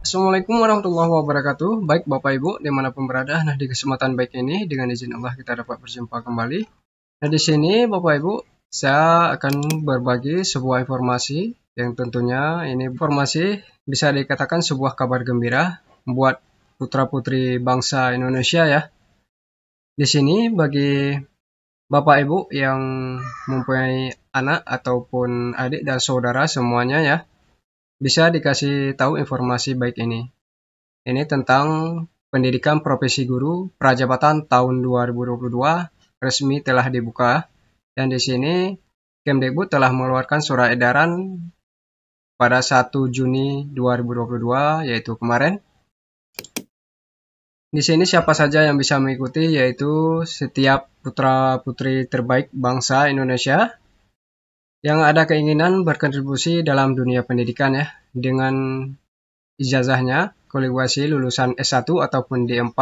Assalamualaikum warahmatullahi wabarakatuh. Baik Bapak Ibu dimanapun berada. Nah, di kesempatan baik ini dengan izin Allah kita dapat berjumpa kembali. Nah, di sini Bapak Ibu saya akan berbagi sebuah informasi yang tentunya ini informasi bisa dikatakan sebuah kabar gembira buat putra-putri bangsa Indonesia ya. Di sini bagi Bapak Ibu yang mempunyai anak ataupun adik dan saudara semuanya ya, bisa dikasih tahu informasi baik ini. Ini tentang pendidikan profesi guru Prajabatan tahun 2022 resmi telah dibuka. Dan di sini Kemdikbud telah mengeluarkan surat edaran pada 1 Juni 2022 yaitu kemarin. Di sini siapa saja yang bisa mengikuti, yaitu setiap putra-putri terbaik bangsa Indonesia yang ada keinginan berkontribusi dalam dunia pendidikan ya, dengan ijazahnya kualifikasi lulusan S1 ataupun D4.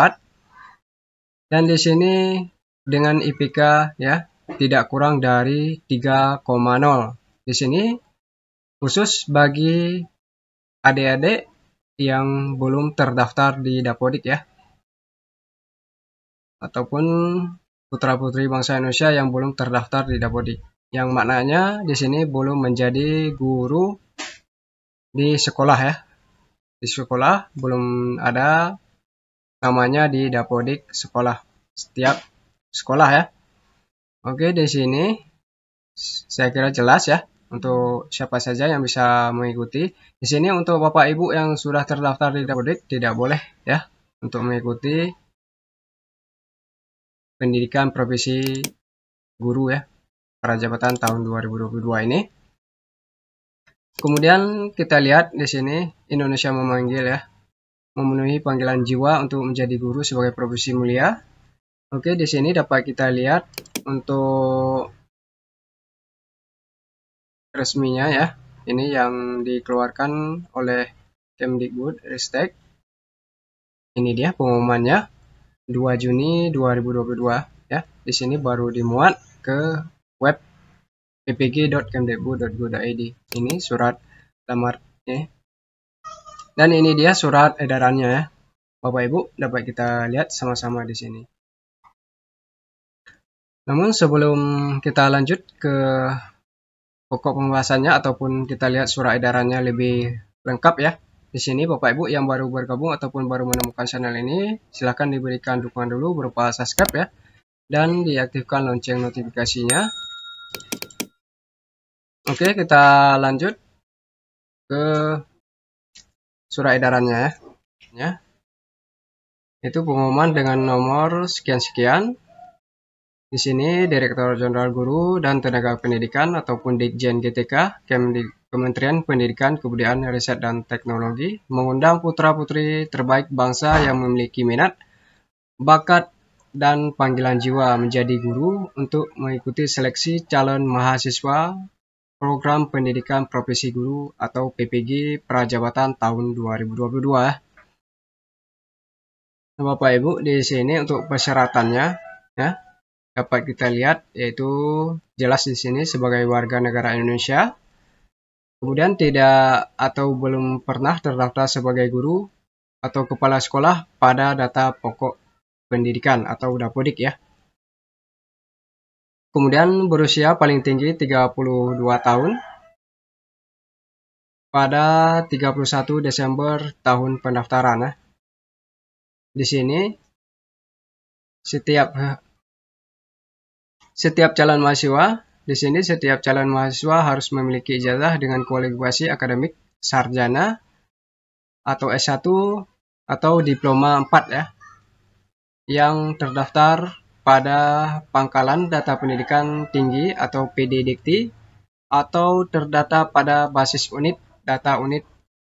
Dan di sini dengan IPK ya tidak kurang dari 3,0. Di sini khusus bagi adik-adik yang belum terdaftar di Dapodik ya, ataupun putra-putri bangsa Indonesia yang belum terdaftar di Dapodik. Yang maknanya di sini belum menjadi guru di sekolah ya. Di sekolah belum ada namanya di Dapodik sekolah, setiap sekolah ya. Oke, di sini saya kira jelas ya untuk siapa saja yang bisa mengikuti. Di sini untuk Bapak Ibu yang sudah terdaftar di Dapodik tidak boleh ya untuk mengikuti pendidikan profesi guru ya Prajabatan tahun 2022 ini. Kemudian kita lihat di sini Indonesia memanggil ya, memenuhi panggilan jiwa untuk menjadi guru sebagai profesi mulia. Oke, di sini dapat kita lihat untuk resminya ya. Ini yang dikeluarkan oleh Kemdikbud Ristek. Ini dia pengumumannya 2 Juni 2022 ya. Di sini baru dimuat ke web ppg.kemdikbud.go.id. Ini surat lamarnya. Dan ini dia surat edarannya ya. Bapak Ibu dapat kita lihat sama-sama di sini. Namun sebelum kita lanjut ke pokok pembahasannya ataupun kita lihat surat edarannya lebih lengkap ya. Di sini Bapak Ibu yang baru bergabung ataupun baru menemukan channel ini, silahkan diberikan dukungan dulu berupa subscribe ya. Dan diaktifkan lonceng notifikasinya. Oke, kita lanjut ke surat edarannya ya. Itu pengumuman dengan nomor sekian-sekian. Di sini Direktur Jenderal Guru dan Tenaga Pendidikan ataupun Ditjen GTK, Kementerian Pendidikan, Kebudayaan, Riset dan Teknologi mengundang putra-putri terbaik bangsa yang memiliki minat, bakat, dan panggilan jiwa menjadi guru untuk mengikuti seleksi calon mahasiswa Program Pendidikan Profesi Guru atau PPG Prajabatan tahun 2022. Nah, Bapak Ibu di sini untuk persyaratannya ya, dapat kita lihat yaitu jelas di sini sebagai warga negara Indonesia. Kemudian tidak atau belum pernah terdaftar sebagai guru atau kepala sekolah pada data pokok pendidikan atau Dapodik ya. Kemudian berusia paling tinggi 32 tahun pada 31 Desember tahun pendaftaran ya. Di sini setiap calon mahasiswa harus memiliki ijazah dengan kualifikasi akademik sarjana atau S1 atau diploma 4 ya, yang terdaftar pada Pangkalan Data Pendidikan Tinggi atau PDDikti atau terdata pada basis unit data unit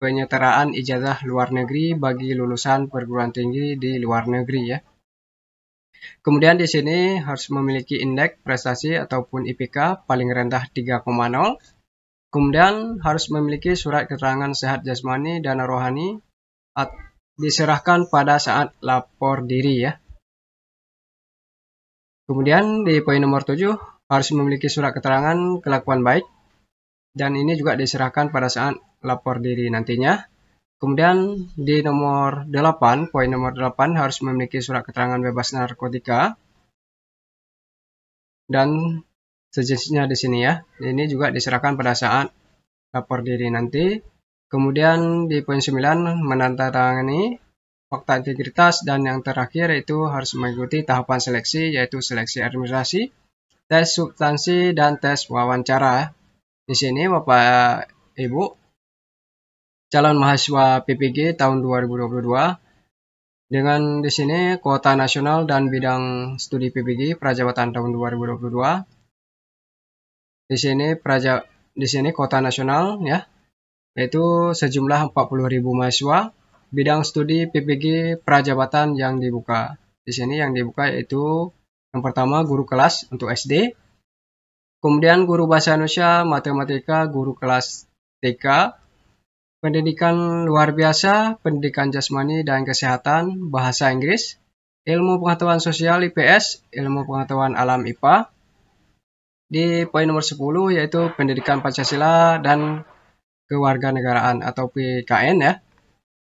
penyertaan ijazah luar negeri bagi lulusan perguruan tinggi di luar negeri ya. Kemudian di sini harus memiliki indeks prestasi ataupun IPK paling rendah 3,0. Kemudian harus memiliki surat keterangan sehat jasmani dan rohani diserahkan pada saat lapor diri ya. Kemudian di poin nomor 7 harus memiliki surat keterangan kelakuan baik dan ini juga diserahkan pada saat lapor diri nantinya. Kemudian di nomor 8, poin nomor 8 harus memiliki surat keterangan bebas narkotika dan sejenisnya di sini ya. Ini juga diserahkan pada saat lapor diri nanti. Kemudian di poin 9 menandatangani fakta integritas, dan yang terakhir itu harus mengikuti tahapan seleksi, yaitu seleksi administrasi, tes substansi, dan tes wawancara. Di sini Bapak Ibu, calon mahasiswa PPG tahun 2022 dengan di sini kuota nasional dan bidang studi PPG Prajabatan tahun 2022. Di sini kuota nasional ya, yaitu sejumlah 40.000 mahasiswa. Bidang studi PPG Prajabatan yang dibuka. Di sini yang dibuka yaitu yang pertama guru kelas untuk SD, kemudian guru bahasa Indonesia, matematika, guru kelas TK, pendidikan luar biasa, pendidikan jasmani dan kesehatan, bahasa Inggris, ilmu pengetahuan sosial IPS, ilmu pengetahuan alam IPA. Di poin nomor 10 yaitu pendidikan Pancasila dan kewarganegaraan atau PKN ya.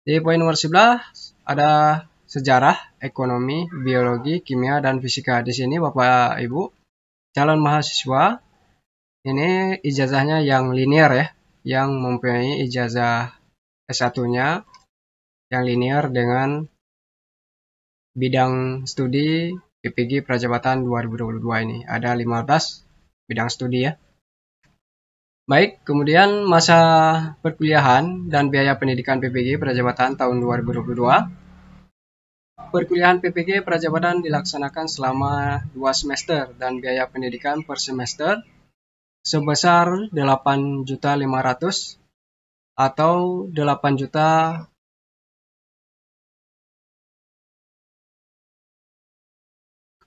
Di poin nomor 11 ada sejarah, ekonomi, biologi, kimia, dan fisika. Di sini Bapak Ibu, calon mahasiswa ini ijazahnya yang linear ya, yang mempunyai ijazah S1-nya yang linear dengan bidang studi PPG Prajabatan 2022 ini. Ada 15 bidang studi ya. Baik, kemudian masa perkuliahan dan biaya pendidikan PPG Prajabatan tahun 2022. Perkuliahan PPG Prajabatan dilaksanakan selama 2 semester dan biaya pendidikan per semester sebesar 8.500.000 atau 8 juta.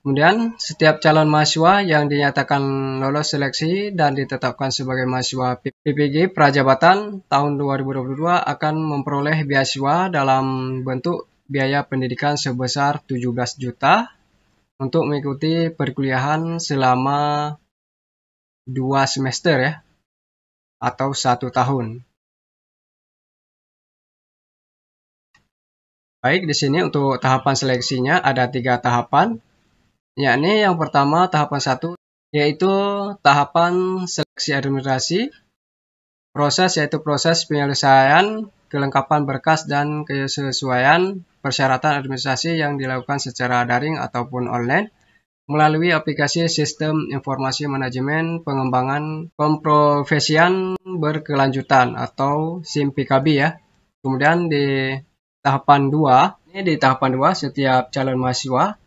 Kemudian setiap calon mahasiswa yang dinyatakan lolos seleksi dan ditetapkan sebagai mahasiswa PPG Prajabatan tahun 2022 akan memperoleh beasiswa dalam bentuk biaya pendidikan sebesar 17 juta untuk mengikuti perkuliahan selama 2 semester ya, atau 1 tahun. Baik, di sini untuk tahapan seleksinya ada 3 tahapan, yakni yang pertama tahapan 1 yaitu tahapan seleksi administrasi. Proses yaitu proses penyelesaian kelengkapan berkas dan kesesuaian persyaratan administrasi yang dilakukan secara daring ataupun online melalui aplikasi Sistem Informasi Manajemen Pengembangan Pemprofesian Berkelanjutan atau SIM-PKB ya. Kemudian di tahapan 2, setiap calon mahasiswa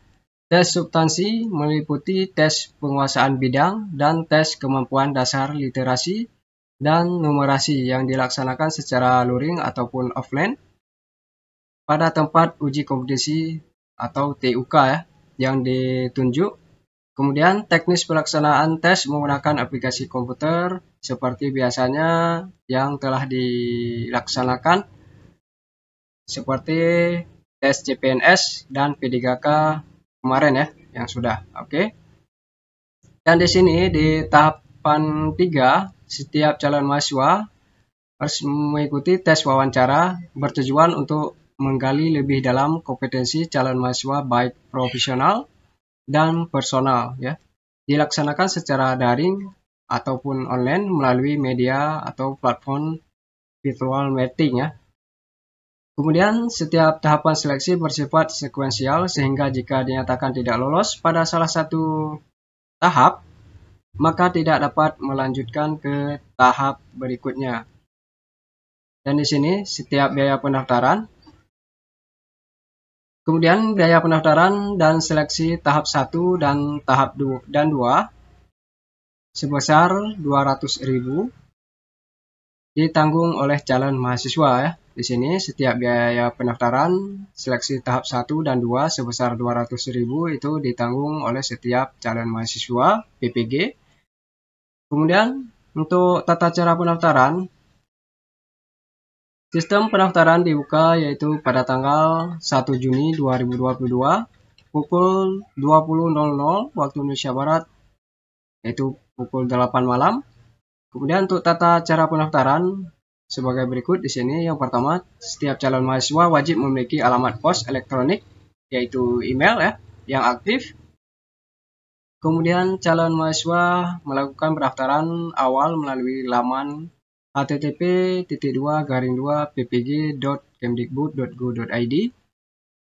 tes substansi meliputi tes penguasaan bidang dan tes kemampuan dasar literasi dan numerasi yang dilaksanakan secara luring ataupun offline pada tempat uji kompetensi atau TUK ya, yang ditunjuk. Kemudian teknis pelaksanaan tes menggunakan aplikasi komputer seperti biasanya yang telah dilaksanakan seperti tes CPNS dan P3K kemarin ya, yang sudah. Oke. Dan di sini di tahapan 3 setiap calon mahasiswa harus mengikuti tes wawancara bertujuan untuk menggali lebih dalam kompetensi calon mahasiswa baik profesional dan personal ya. Dilaksanakan secara daring ataupun online melalui media atau platform virtual meeting ya. Kemudian setiap tahapan seleksi bersifat sekuensial sehingga jika dinyatakan tidak lolos pada salah satu tahap, maka tidak dapat melanjutkan ke tahap berikutnya. Dan di sini setiap biaya pendaftaran. Kemudian biaya pendaftaran dan seleksi tahap 1 dan tahap 2 sebesar 200.000 ditanggung oleh calon mahasiswa ya. Di sini setiap biaya pendaftaran seleksi tahap 1 dan 2 sebesar 200.000 itu ditanggung oleh setiap calon mahasiswa PPG. Kemudian untuk tata cara pendaftaran, sistem pendaftaran dibuka yaitu pada tanggal 1 Juni 2022 pukul 20.00 waktu Indonesia Barat, yaitu pukul 8 malam. Kemudian untuk tata cara pendaftaran sebagai berikut di sini. Yang pertama, setiap calon mahasiswa wajib memiliki alamat pos elektronik, yaitu email ya, yang aktif. Kemudian calon mahasiswa melakukan pendaftaran awal melalui laman http://ppg.kemdikbud.go.id.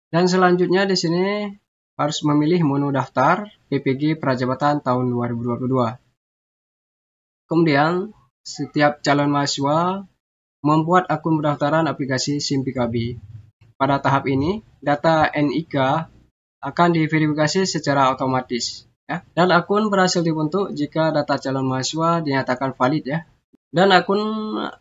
Dan selanjutnya di sini harus memilih menu daftar PPG Prajabatan tahun 2022. Kemudian setiap calon mahasiswa membuat akun pendaftaran aplikasi SIM PKB. Pada tahap ini, data NIK akan diverifikasi secara otomatis. Ya. Dan akun berhasil dibentuk jika data calon mahasiswa dinyatakan valid ya. Dan akun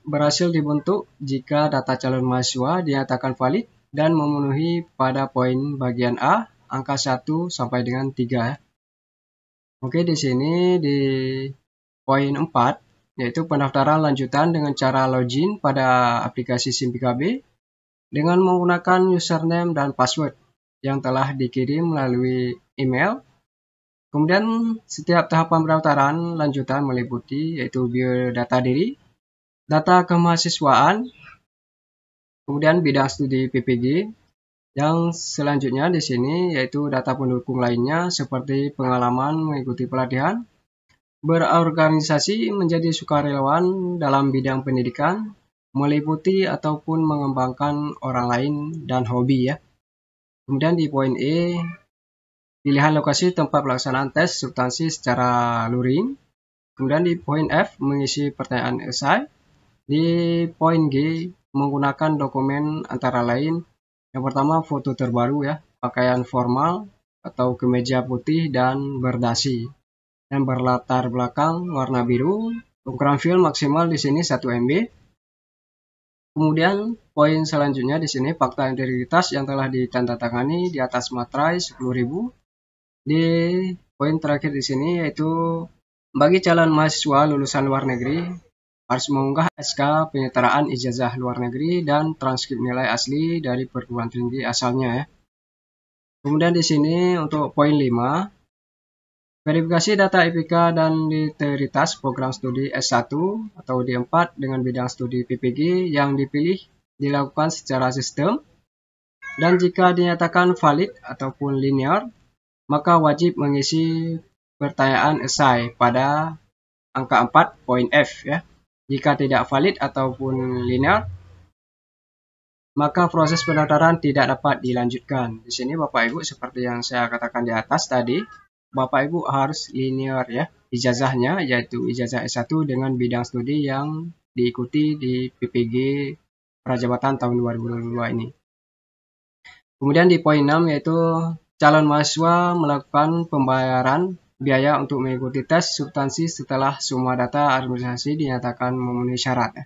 berhasil dibentuk jika data calon mahasiswa dinyatakan valid dan memenuhi pada poin bagian A angka 1 sampai dengan 3 ya. Oke, di sini di poin 4 yaitu pendaftaran lanjutan dengan cara login pada aplikasi SIM PKB dengan menggunakan username dan password yang telah dikirim melalui email. Kemudian setiap tahapan pendaftaran lanjutan meliputi yaitu biodata diri, data kemahasiswaan, kemudian bidang studi PPG. Yang selanjutnya di sini yaitu data pendukung lainnya seperti pengalaman mengikuti pelatihan, berorganisasi menjadi sukarelawan dalam bidang pendidikan, meliputi ataupun mengembangkan orang lain dan hobi ya. Kemudian di poin E, pilihan lokasi tempat pelaksanaan tes substansi secara luring. Kemudian di poin F, mengisi pertanyaan esai. Di poin G, menggunakan dokumen antara lain. Yang pertama, foto terbaru ya, pakaian formal atau kemeja putih dan berdasi. Dan berlatar belakang warna biru. Ukuran file maksimal di sini 1 MB. Kemudian poin selanjutnya di sini fakta integritas yang telah ditandatangani di atas materai 10.000. Di poin terakhir di sini yaitu bagi calon mahasiswa lulusan luar negeri harus mengunggah SK penyetaraan ijazah luar negeri dan transkrip nilai asli dari perguruan tinggi asalnya ya. Kemudian di sini untuk poin 5, verifikasi data IPK dan integritas program studi S1 atau D4 dengan bidang studi PPG yang dipilih dilakukan secara sistem, dan jika dinyatakan valid ataupun linear, maka wajib mengisi pertanyaan esai pada angka 4 poin F ya. Jika tidak valid ataupun linear, maka proses pendaftaran tidak dapat dilanjutkan. Di sini Bapak Ibu seperti yang saya katakan di atas tadi, Bapak Ibu harus linear ya ijazahnya, yaitu ijazah S1 dengan bidang studi yang diikuti di PPG Prajabatan tahun 2022 ini. Kemudian di poin 6 yaitu calon mahasiswa melakukan pembayaran biaya untuk mengikuti tes substansi setelah semua data administrasi dinyatakan memenuhi syarat.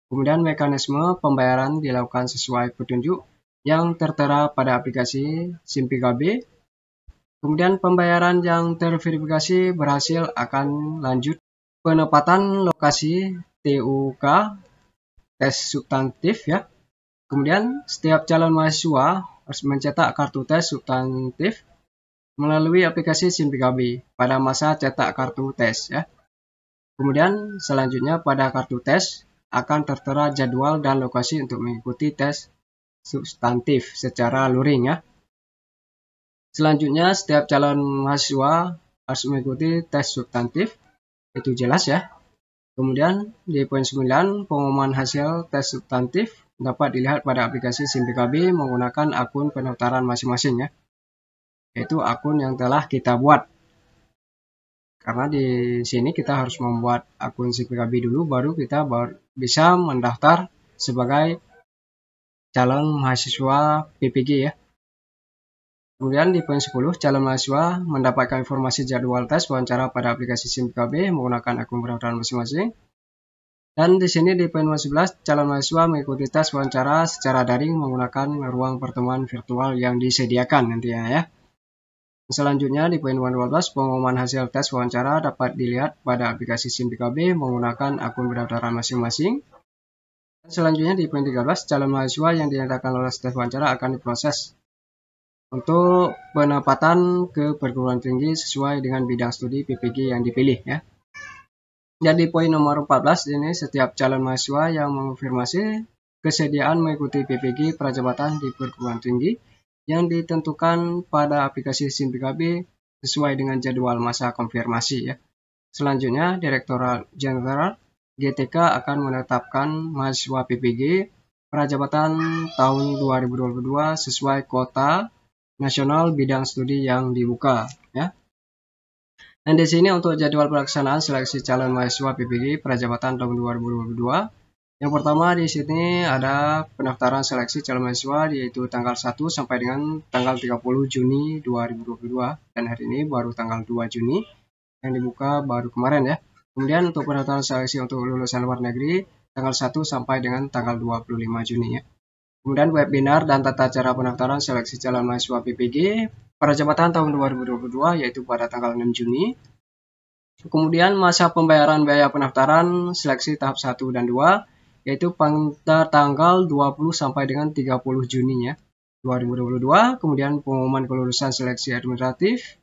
Kemudian mekanisme pembayaran dilakukan sesuai petunjuk yang tertera pada aplikasi SIM PKB. Kemudian pembayaran yang terverifikasi berhasil akan lanjut penempatan lokasi TUK tes substantif ya. Kemudian setiap calon mahasiswa harus mencetak kartu tes substantif melalui aplikasi SIM PKB pada masa cetak kartu tes ya. Kemudian selanjutnya pada kartu tes akan tertera jadwal dan lokasi untuk mengikuti tes substantif secara luring ya. Selanjutnya setiap calon mahasiswa harus mengikuti tes substantif, itu jelas ya. Kemudian di poin 9, pengumuman hasil tes substantif dapat dilihat pada aplikasi SIM PKB menggunakan akun pendaftaran masing-masing ya. Yaitu akun yang telah kita buat. Karena di sini kita harus membuat akun SIM PKB dulu, baru kita bisa mendaftar sebagai calon mahasiswa PPG ya. Kemudian di poin 10, calon mahasiswa mendapatkan informasi jadwal tes wawancara pada aplikasi SIM PKB menggunakan akun pendaftaran masing-masing. Dan di sini di poin 11, calon mahasiswa mengikuti tes wawancara secara daring menggunakan ruang pertemuan virtual yang disediakan nantinya ya. Selanjutnya di poin 12, pengumuman hasil tes wawancara dapat dilihat pada aplikasi SIM PKB menggunakan akun pendaftaran masing-masing. Selanjutnya di poin 13, calon mahasiswa yang dinyatakan lolos tes wawancara akan diproses untuk penempatan ke perguruan tinggi sesuai dengan bidang studi PPG yang dipilih ya. Jadi poin nomor 14 ini setiap calon mahasiswa yang mengonfirmasi kesediaan mengikuti PPG prajabatan di perguruan tinggi yang ditentukan pada aplikasi SIM PKB sesuai dengan jadwal masa konfirmasi ya. Selanjutnya, Direktorat Jenderal GTK akan menetapkan mahasiswa PPG prajabatan tahun 2022 sesuai kuota nasional bidang studi yang dibuka ya. Dan di sini untuk jadwal pelaksanaan seleksi calon mahasiswa PPG prajabatan tahun 2022. Yang pertama di sini ada pendaftaran seleksi calon mahasiswa yaitu tanggal 1 sampai dengan tanggal 30 Juni 2022 dan hari ini baru tanggal 2 Juni yang dibuka baru kemarin ya. Kemudian untuk pendaftaran seleksi untuk lulusan luar negeri tanggal 1 sampai dengan tanggal 25 Juni ya. Kemudian webinar dan tata cara pendaftaran seleksi calon mahasiswa PPG prajabatan tahun 2022 yaitu pada tanggal 6 Juni. Kemudian masa pembayaran biaya pendaftaran seleksi tahap 1 dan 2 yaitu pada tanggal 20 sampai dengan 30 Juni ya 2022. Kemudian pengumuman kelulusan seleksi administratif.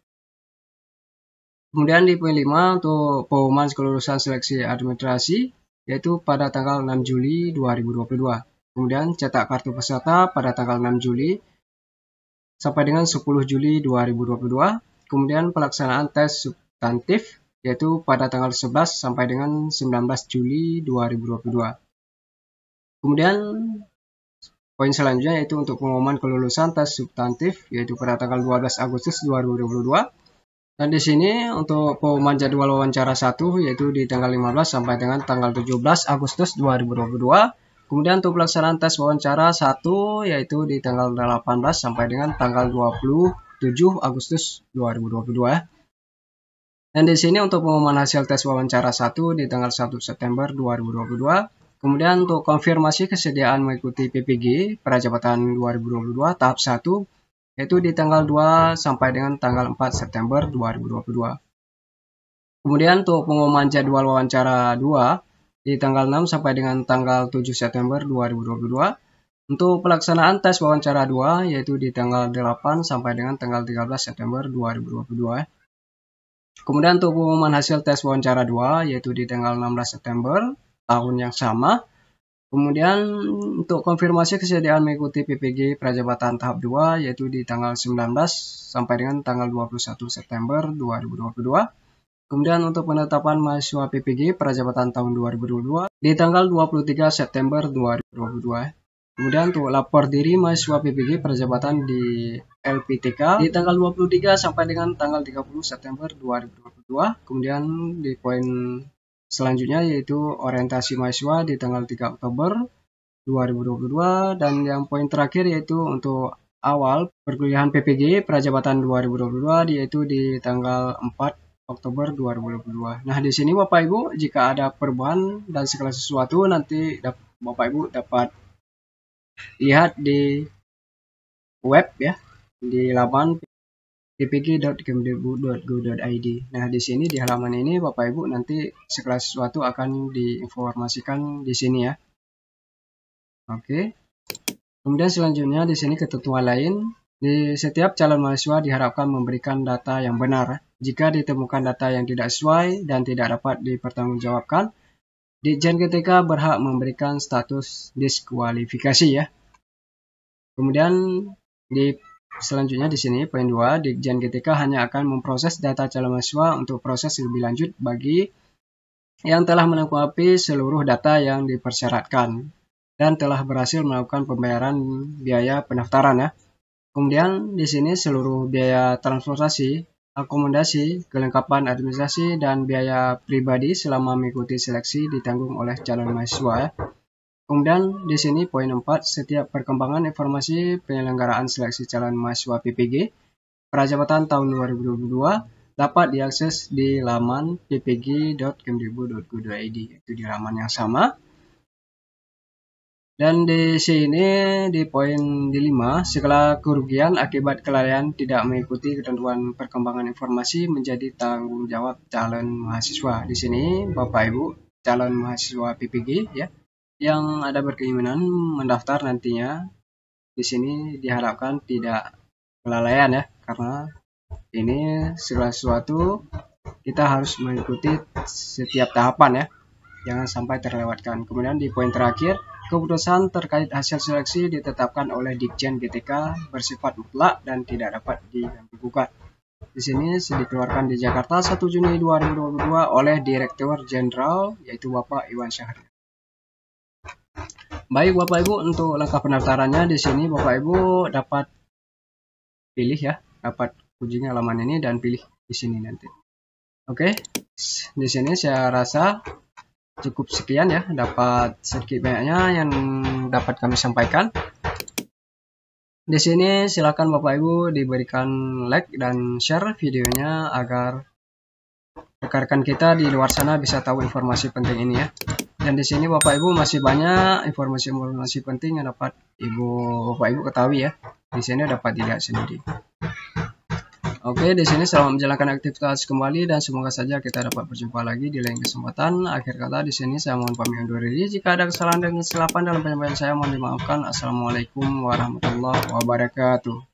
Kemudian di poin 5 untuk pengumuman kelulusan seleksi administrasi yaitu pada tanggal 6 Juli 2022. Kemudian cetak kartu peserta pada tanggal 6 Juli sampai dengan 10 Juli 2022. Kemudian pelaksanaan tes substantif yaitu pada tanggal 11 sampai dengan 19 Juli 2022. Kemudian poin selanjutnya yaitu untuk pengumuman kelulusan tes substantif yaitu pada tanggal 12 Agustus 2022. Dan di sini untuk pengumuman jadwal wawancara 1 yaitu di tanggal 15 sampai dengan tanggal 17 Agustus 2022. Kemudian untuk pelaksanaan tes wawancara 1 yaitu di tanggal 18 sampai dengan tanggal 27 Agustus 2022. Dan di sini untuk pengumuman hasil tes wawancara 1 di tanggal 1 September 2022. Kemudian untuk konfirmasi kesediaan mengikuti PPG prajabatan 2022 tahap 1 yaitu di tanggal 2 sampai dengan tanggal 4 September 2022. Kemudian untuk pengumuman jadwal wawancara 2 di tanggal 6 sampai dengan tanggal 7 September 2022. Untuk pelaksanaan tes wawancara 2 yaitu di tanggal 8 sampai dengan tanggal 13 September 2022. Kemudian untuk pengumuman hasil tes wawancara 2 yaitu di tanggal 16 September tahun yang sama. Kemudian untuk konfirmasi kesediaan mengikuti PPG prajabatan tahap 2 yaitu di tanggal 19 sampai dengan tanggal 21 September 2022. Kemudian untuk penetapan mahasiswa PPG prajabatan tahun 2022 di tanggal 23 September 2022. Kemudian untuk lapor diri mahasiswa PPG prajabatan di LPTK di tanggal 23 sampai dengan tanggal 30 September 2022. Kemudian di poin selanjutnya yaitu orientasi mahasiswa di tanggal 3 Oktober 2022 dan yang poin terakhir yaitu untuk awal perkuliahan PPG prajabatan 2022 yaitu di tanggal 4 Oktober 2022. Nah, di sini Bapak Ibu jika ada perubahan dan segala sesuatu nanti Bapak Ibu dapat lihat di web ya, di laman ppg.kemdikbud.go.id. Nah, di sini di halaman ini Bapak Ibu nanti segala sesuatu akan diinformasikan di sini ya. Oke. Kemudian selanjutnya di sini ketentuan lain. Di setiap calon mahasiswa diharapkan memberikan data yang benar. Jika ditemukan data yang tidak sesuai dan tidak dapat dipertanggungjawabkan, Ditjen GTK berhak memberikan status diskualifikasi ya. Kemudian selanjutnya di sini poin 2, Ditjen GTK hanya akan memproses data calon mahasiswa untuk proses lebih lanjut bagi yang telah melengkapi seluruh data yang dipersyaratkan dan telah berhasil melakukan pembayaran biaya pendaftaran ya. Kemudian di sini seluruh biaya transportasi, akomodasi, kelengkapan administrasi, dan biaya pribadi selama mengikuti seleksi ditanggung oleh calon mahasiswa ya. Kemudian di sini poin 4, setiap perkembangan informasi penyelenggaraan seleksi calon mahasiswa PPG prajabatan tahun 2022 dapat diakses di laman ppg.kemdikbud.go.id, itu di laman yang sama. Dan di sini di poin 5, segala kerugian akibat kelalaian tidak mengikuti ketentuan perkembangan informasi menjadi tanggung jawab calon mahasiswa. Di sini Bapak Ibu calon mahasiswa PPG ya yang ada berkeinginan mendaftar nantinya di sini diharapkan tidak kelalaian ya, karena ini segala sesuatu kita harus mengikuti setiap tahapan ya, jangan sampai terlewatkan. Kemudian di poin terakhir, keputusan terkait hasil seleksi ditetapkan oleh Ditjen GTK bersifat mutlak dan tidak dapat diganggu-gugat. Di sini dikeluarkan di Jakarta 1 Juni 2022 oleh Direktur Jenderal yaitu Bapak Iwan Syahrian. Baik Bapak Ibu, untuk langkah pendaftarannya di sini Bapak Ibu dapat pilih ya, dapat kunjungi halaman ini dan pilih di sini nanti. Oke, di sini saya rasa cukup sekian ya, dapat sedikit banyaknya yang dapat kami sampaikan. Di sini silakan Bapak Ibu diberikan like dan share videonya agar rekan-rekan kita di luar sana bisa tahu informasi penting ini ya. Dan di sini Bapak Ibu masih banyak informasi-informasi penting yang dapat Bapak Ibu ketahui ya. Di sini dapat dilihat sendiri. Oke, di sini selamat menjalankan aktivitas kembali dan semoga saja kita dapat berjumpa lagi di lain kesempatan. Akhir kata di sini saya mohon pamit undur diri. Jika ada kesalahan dan kesilapan dalam penyampaian saya mohon dimaafkan. Assalamualaikum warahmatullahi wabarakatuh.